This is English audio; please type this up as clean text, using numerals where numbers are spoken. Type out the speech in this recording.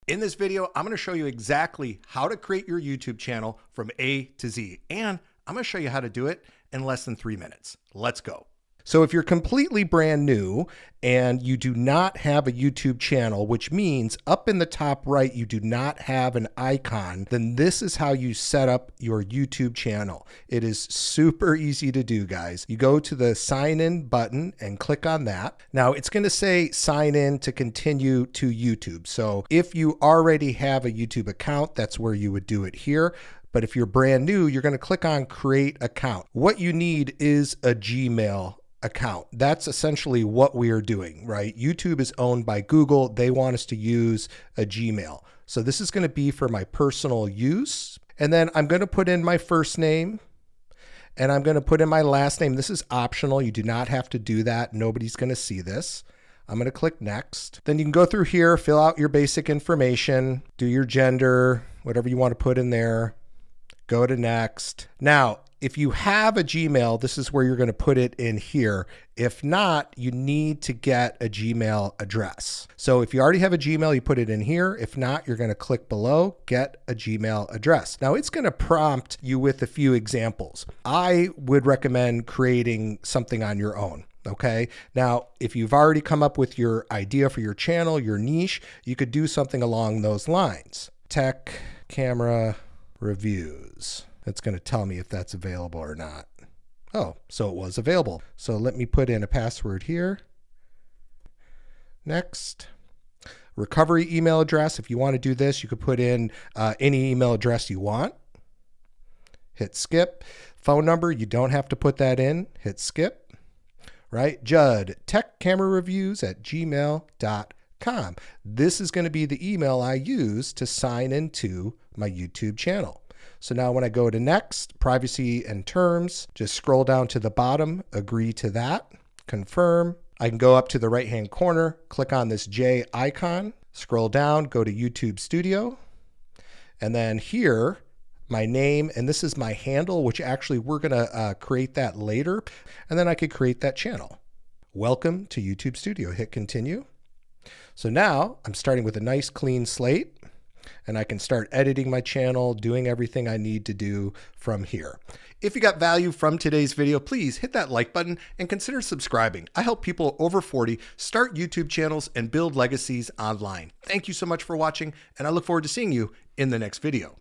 In this video, I'm going to show you exactly how to create your YouTube channel from A to Z, and I'm going to show you how to do it in less than 3 minutes. Let's go. So if you're completely brand new and you do not have a YouTube channel, which means up in the top right, you do not have an icon, then this is how you set up your YouTube channel. It is super easy to do, guys. You go to the sign in button and click on that. Now it's going to say sign in to continue to YouTube. So if you already have a YouTube account, that's where you would do it here. But if you're brand new, you're going to click on create account. What you need is a Gmail account. That's essentially what we are doing, right? YouTube is owned by Google. They want us to use a Gmail. So this is going to be for my personal use. And then I'm going to put in my first name and I'm going to put in my last name. This is optional. You do not have to do that. Nobody's going to see this. I'm going to click next. Then you can go through here, fill out your basic information, do your gender, whatever you want to put in there. Go to next. Now, if you have a Gmail, this is where you're going to put it in here. If not, you need to get a Gmail address. So if you already have a Gmail, you put it in here. If not, you're going to click below, get a Gmail address. Now it's going to prompt you with a few examples. I would recommend creating something on your own. Okay. Now, if you've already come up with your idea for your channel, your niche, you could do something along those lines. Tech, camera, reviews. It's going to tell me if that's available or not. Oh, so it was available. So let me put in a password here. Next. Recovery email address. If you want to do this, you could put in any email address you want. Hit skip. Phone number, you don't have to put that in. Hit skip. Right? Judd, techcamerareviews@gmail.com. This is going to be the email I use to sign into my YouTube channel. So now when I go to next, privacy and terms, just scroll down to the bottom, agree to that, confirm. I can go up to the right-hand corner, click on this J icon, scroll down, go to YouTube Studio. And then here, my name, and this is my handle, which actually we're going to create that later. And then I could create that channel. Welcome to YouTube Studio. Hit continue. So now I'm starting with a nice clean slate. And I can start editing my channel, doing everything I need to do from here. If you got value from today's video, please hit that like button and consider subscribing. I help people over 40 start YouTube channels and build legacies online. Thank you so much for watching, and I look forward to seeing you in the next video.